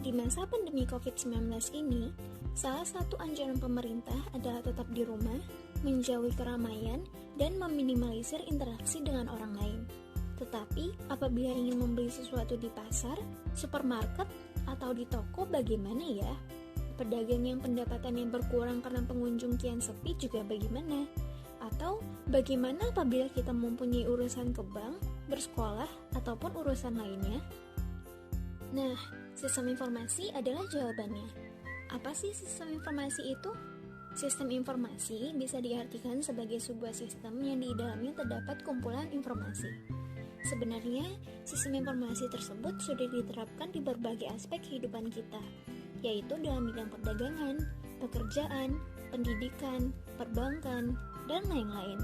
Di masa pandemi COVID-19 ini, salah satu anjuran pemerintah adalah tetap di rumah, menjauhi keramaian, dan meminimalisir interaksi dengan orang lain. Tetapi, apabila ingin membeli sesuatu di pasar, supermarket, atau di toko, bagaimana ya? Pedagang yang pendapatannya berkurang karena pengunjung kian sepi juga bagaimana? Atau bagaimana apabila kita mempunyai urusan ke bank, bersekolah, ataupun urusan lainnya? Nah, sistem informasi adalah jawabannya. Apa sih sistem informasi itu? Sistem informasi bisa diartikan sebagai sebuah sistem yang di dalamnya terdapat kumpulan informasi. Sebenarnya, sistem informasi tersebut sudah diterapkan di berbagai aspek kehidupan kita, yaitu dalam bidang perdagangan, pekerjaan, pendidikan, perbankan, dan lain-lain.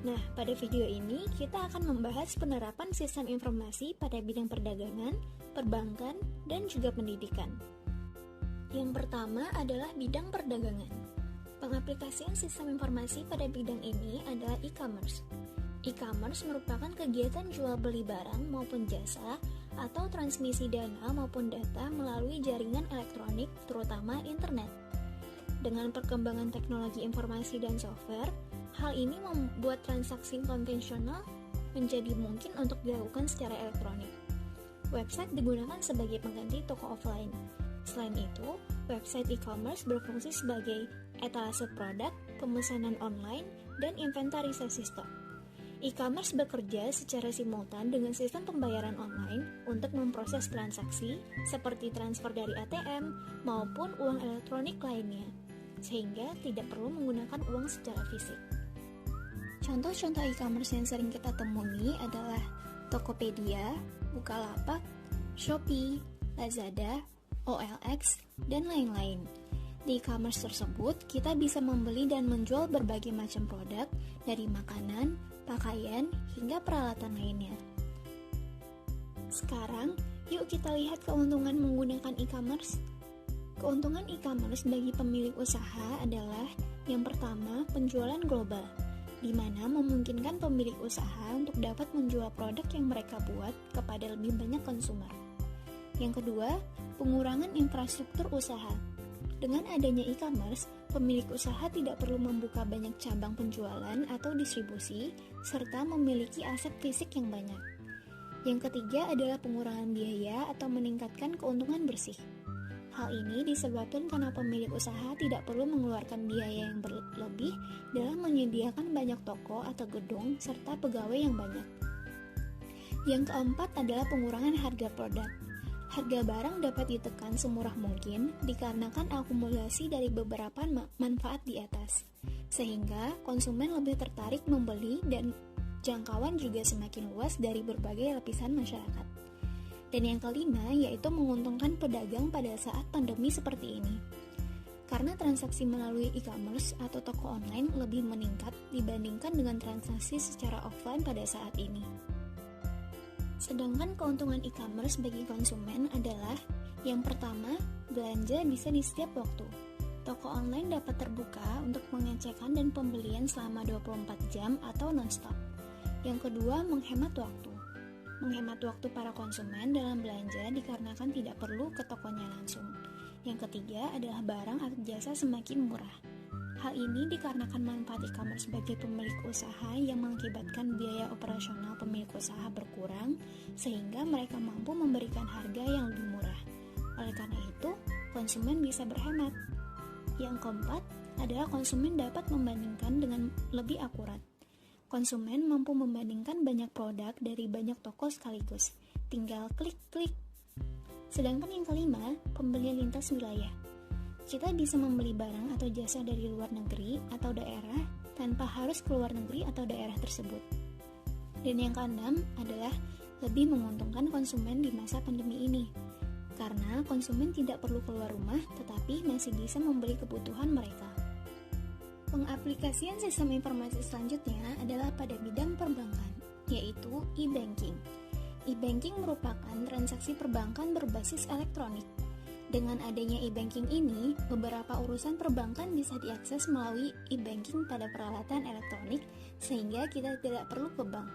Nah, pada video ini kita akan membahas penerapan sistem informasi pada bidang perdagangan, perbankan, dan juga pendidikan. Yang pertama adalah bidang perdagangan. Pengaplikasian sistem informasi pada bidang ini adalah e-commerce. E-commerce merupakan kegiatan jual beli barang maupun jasa atau transmisi dana maupun data melalui jaringan elektronik, terutama internet. Dengan perkembangan teknologi informasi dan software, hal ini membuat transaksi konvensional menjadi mungkin untuk dilakukan secara elektronik. Website digunakan sebagai pengganti toko offline. Selain itu, website e-commerce berfungsi sebagai etalase produk, pemesanan online, dan inventarisasi stok. E-commerce bekerja secara simultan dengan sistem pembayaran online untuk memproses transaksi seperti transfer dari ATM maupun uang elektronik lainnya, sehingga tidak perlu menggunakan uang secara fisik. Contoh-contoh e-commerce yang sering kita temui adalah Tokopedia, Bukalapak, Shopee, Lazada, OLX, dan lain-lain. Di e-commerce tersebut, kita bisa membeli dan menjual berbagai macam produk dari makanan, pakaian, hingga peralatan lainnya. Sekarang, yuk kita lihat keuntungan menggunakan e-commerce. Keuntungan e-commerce bagi pemilik usaha adalah yang pertama, penjualan global, di mana memungkinkan pemilik usaha untuk dapat menjual produk yang mereka buat kepada lebih banyak konsumer. Yang kedua, pengurangan infrastruktur usaha. Dengan adanya e-commerce, pemilik usaha tidak perlu membuka banyak cabang penjualan atau distribusi, serta memiliki aset fisik yang banyak. Yang ketiga adalah pengurangan biaya atau meningkatkan keuntungan bersih. Hal ini disebabkan karena pemilik usaha tidak perlu mengeluarkan biaya yang berlebih dalam menyediakan banyak toko atau gedung serta pegawai yang banyak. Yang keempat adalah pengurangan harga produk. Harga barang dapat ditekan semurah mungkin dikarenakan akumulasi dari beberapa manfaat di atas, sehingga konsumen lebih tertarik membeli dan jangkauan juga semakin luas dari berbagai lapisan masyarakat. Dan yang kelima yaitu menguntungkan pedagang pada saat pandemi seperti ini. Karena transaksi melalui e-commerce atau toko online lebih meningkat dibandingkan dengan transaksi secara offline pada saat ini. Sedangkan keuntungan e-commerce bagi konsumen adalah yang pertama, belanja bisa di setiap waktu. Toko online dapat terbuka untuk pengecekan dan pembelian selama 24 jam atau non-stop. Yang kedua, menghemat waktu. Menghemat waktu para konsumen dalam belanja dikarenakan tidak perlu ke tokonya langsung. Yang ketiga adalah barang atau jasa semakin murah. Hal ini dikarenakan manfaat e-commerce bagi pemilik usaha yang mengakibatkan biaya operasional pemilik usaha berkurang, sehingga mereka mampu memberikan harga yang lebih murah. Oleh karena itu, konsumen bisa berhemat. Yang keempat adalah konsumen dapat membandingkan dengan lebih akurat. Konsumen mampu membandingkan banyak produk dari banyak toko sekaligus, tinggal klik-klik. Sedangkan yang kelima, pembelian lintas wilayah. Kita bisa membeli barang atau jasa dari luar negeri atau daerah tanpa harus keluar negeri atau daerah tersebut. Dan yang keenam adalah lebih menguntungkan konsumen di masa pandemi ini, karena konsumen tidak perlu keluar rumah tetapi masih bisa membeli kebutuhan mereka. Pengaplikasian sistem informasi selanjutnya adalah pada bidang perbankan, yaitu e-banking. E-banking merupakan transaksi perbankan berbasis elektronik. Dengan adanya e-banking ini, beberapa urusan perbankan bisa diakses melalui e-banking pada peralatan elektronik, sehingga kita tidak perlu ke bank.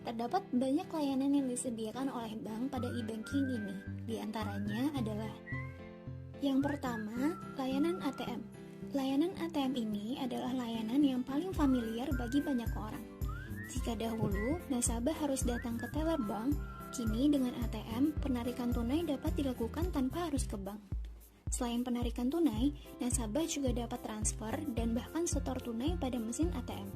Terdapat banyak layanan yang disediakan oleh bank pada e-banking ini. Di antaranya adalah yang pertama, layanan ATM. Layanan ATM ini adalah layanan yang paling familiar bagi banyak orang. Jika dahulu nasabah harus datang ke teller bank, kini dengan ATM, penarikan tunai dapat dilakukan tanpa harus ke bank. Selain penarikan tunai, nasabah juga dapat transfer dan bahkan setor tunai pada mesin ATM.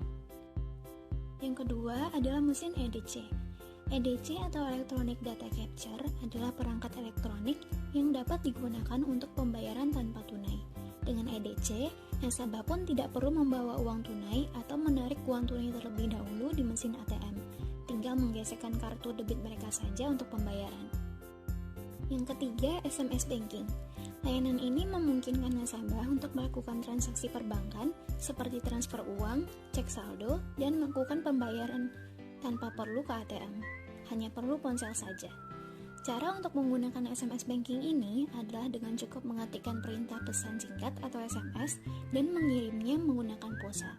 Yang kedua adalah mesin EDC. EDC atau Electronic Data Capture adalah perangkat elektronik yang dapat digunakan untuk pembayaran tanpa tunai. Dengan EDC, nasabah pun tidak perlu membawa uang tunai atau menarik uang tunai terlebih dahulu di mesin ATM. Tinggal menggesekkan kartu debit mereka saja untuk pembayaran. Yang ketiga, SMS Banking. Layanan ini memungkinkan nasabah untuk melakukan transaksi perbankan seperti transfer uang, cek saldo, dan melakukan pembayaran tanpa perlu ke ATM. Hanya perlu ponsel saja. Cara untuk menggunakan SMS Banking ini adalah dengan cukup mengetikkan perintah pesan singkat atau SMS dan mengirimnya menggunakan pulsa.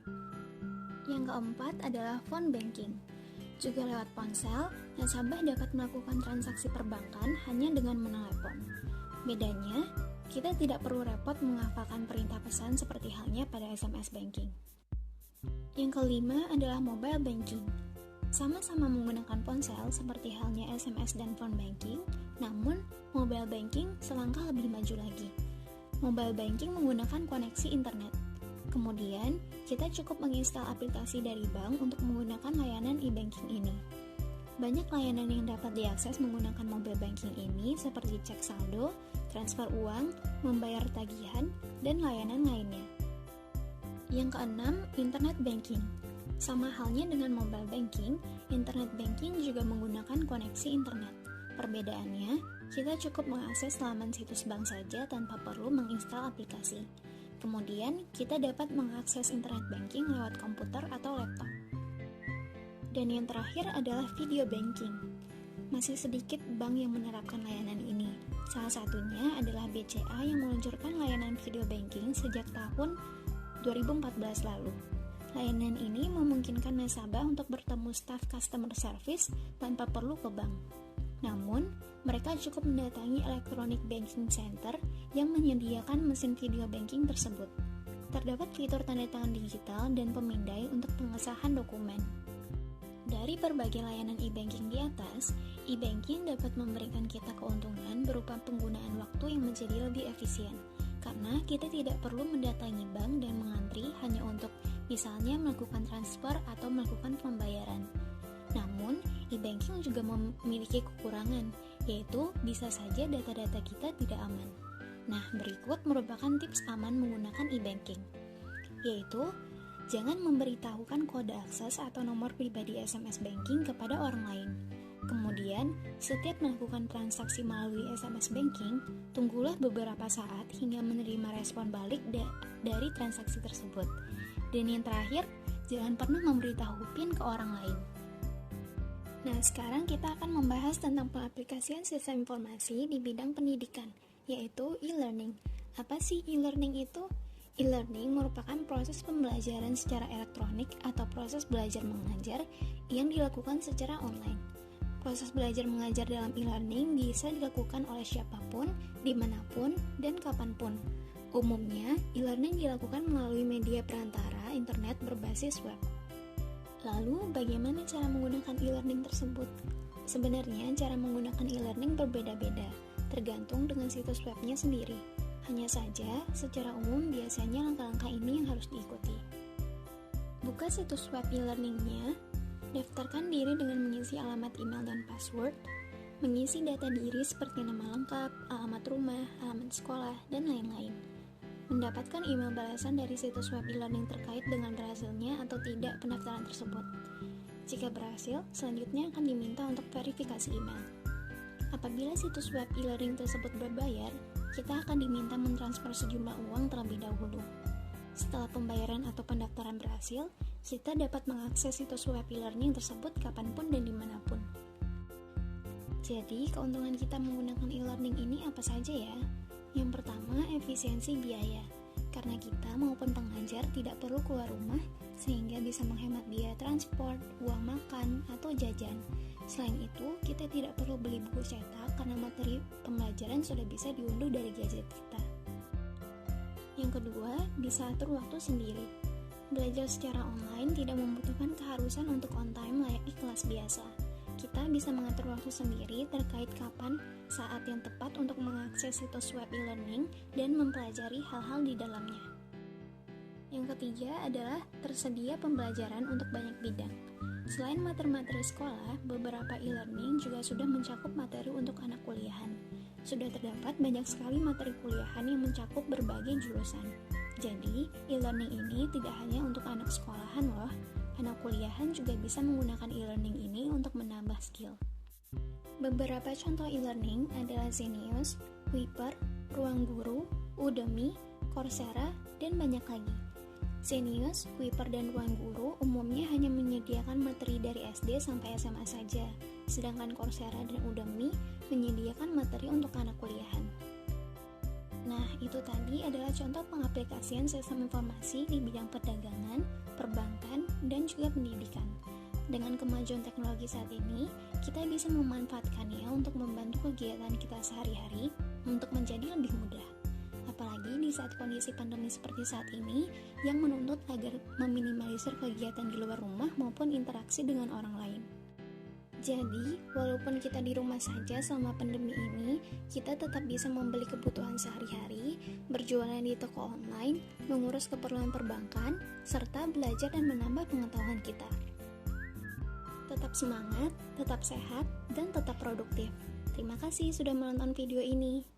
Yang keempat adalah Phone Banking. Juga lewat ponsel, nasabah dapat melakukan transaksi perbankan hanya dengan menelepon. Bedanya, kita tidak perlu repot menghafalkan perintah pesan seperti halnya pada SMS Banking. Yang kelima adalah Mobile Banking. Sama-sama menggunakan ponsel seperti halnya SMS dan phone banking, namun mobile banking selangkah lebih maju lagi. Mobile banking menggunakan koneksi internet. Kemudian, kita cukup menginstal aplikasi dari bank untuk menggunakan layanan e-banking ini. Banyak layanan yang dapat diakses menggunakan mobile banking ini seperti cek saldo, transfer uang, membayar tagihan, dan layanan lainnya. Yang keenam, Internet Banking. Sama halnya dengan mobile banking, internet banking juga menggunakan koneksi internet. Perbedaannya, kita cukup mengakses laman situs bank saja tanpa perlu menginstal aplikasi. Kemudian, kita dapat mengakses internet banking lewat komputer atau laptop. Dan yang terakhir adalah video banking. Masih sedikit bank yang menerapkan layanan ini. Salah satunya adalah BCA yang meluncurkan layanan video banking sejak tahun 2014 lalu. Layanan ini memungkinkan nasabah untuk bertemu staf customer service tanpa perlu ke bank. Namun, mereka cukup mendatangi Electronic Banking Center yang menyediakan mesin video banking tersebut. Terdapat fitur tanda tangan digital dan pemindai untuk pengesahan dokumen. Dari berbagai layanan e-banking di atas, e-banking dapat memberikan kita keuntungan berupa penggunaan waktu yang menjadi lebih efisien, karena kita tidak perlu mendatangi bank dan mengantri hanya untuk misalnya melakukan transfer atau melakukan pembayaran. Namun, e-banking juga memiliki kekurangan, yaitu bisa saja data-data kita tidak aman. Nah, berikut merupakan tips aman menggunakan e-banking, yaitu jangan memberitahukan kode akses atau nomor pribadi SMS banking kepada orang lain. Kemudian, setiap melakukan transaksi melalui SMS banking, tunggulah beberapa saat hingga menerima respon balik dari transaksi tersebut. Dan yang terakhir, jangan pernah memberitahu PIN ke orang lain. Nah, sekarang kita akan membahas tentang pengaplikasian sistem informasi di bidang pendidikan, yaitu e-learning. Apa sih e-learning itu? E-learning merupakan proses pembelajaran secara elektronik atau proses belajar mengajar yang dilakukan secara online. Proses belajar mengajar dalam e-learning bisa dilakukan oleh siapapun, dimanapun, dan kapanpun. Umumnya, e-learning dilakukan melalui media perantara internet berbasis web. Lalu, bagaimana cara menggunakan e-learning tersebut? Sebenarnya, cara menggunakan e-learning berbeda-beda, tergantung dengan situs webnya sendiri. Hanya saja, secara umum biasanya langkah-langkah ini yang harus diikuti. Buka situs web e-learningnya, daftarkan diri dengan mengisi alamat email dan password, mengisi data diri seperti nama lengkap, alamat rumah, alamat sekolah, dan lain-lain. Mendapatkan email balasan dari situs web e-learning terkait dengan berhasilnya atau tidak pendaftaran tersebut. Jika berhasil, selanjutnya akan diminta untuk verifikasi email. Apabila situs web e-learning tersebut berbayar, kita akan diminta mentransfer sejumlah uang terlebih dahulu. Setelah pembayaran atau pendaftaran berhasil, kita dapat mengakses situs web e-learning tersebut kapanpun dan dimanapun. Jadi, keuntungan kita menggunakan e-learning ini apa saja ya? Yang pertama, efisiensi biaya. karena kita maupun pengajar tidak perlu keluar rumah sehingga bisa menghemat biaya transport, uang makan, atau jajan. Selain itu, kita tidak perlu beli buku cetak karena materi pembelajaran sudah bisa diunduh dari gadget kita. Yang kedua, bisa atur waktu sendiri. Belajar secara online tidak membutuhkan keharusan untuk on time layaknya kelas biasa. Kita bisa mengatur waktu sendiri terkait kapan saat yang tepat untuk mengakses situs web e-learning dan mempelajari hal-hal di dalamnya. Yang ketiga adalah tersedia pembelajaran untuk banyak bidang. Selain materi-materi sekolah, beberapa e-learning juga sudah mencakup materi untuk anak kuliahan. Sudah terdapat banyak sekali materi kuliahan yang mencakup berbagai jurusan. Jadi, e-learning ini tidak hanya untuk anak sekolahan loh. Anak kuliahan juga bisa menggunakan e-learning ini untuk menambah skill. Beberapa contoh e-learning adalah Zenius, Wiper, Ruang Guru, Udemy, Coursera, dan banyak lagi. Zenius, Wiper, dan Ruang Guru umumnya hanya menyediakan materi dari SD sampai SMA saja, sedangkan Coursera dan Udemy menyediakan materi untuk anak kuliahan. Nah, itu tadi adalah contoh pengaplikasian sistem informasi di bidang perdagangan, perbankan, dan juga pendidikan. Dengan kemajuan teknologi saat ini, kita bisa memanfaatkannya untuk membantu kegiatan kita sehari-hari untuk menjadi lebih mudah. Apalagi di saat kondisi pandemi seperti saat ini yang menuntut agar meminimalisir kegiatan di luar rumah maupun interaksi dengan orang lain. Jadi, walaupun kita di rumah saja selama pandemi ini, kita tetap bisa membeli kebutuhan sehari-hari, berjualan di toko online, mengurus keperluan perbankan, serta belajar dan menambah pengetahuan kita. Tetap semangat, tetap sehat, dan tetap produktif. Terima kasih sudah menonton video ini.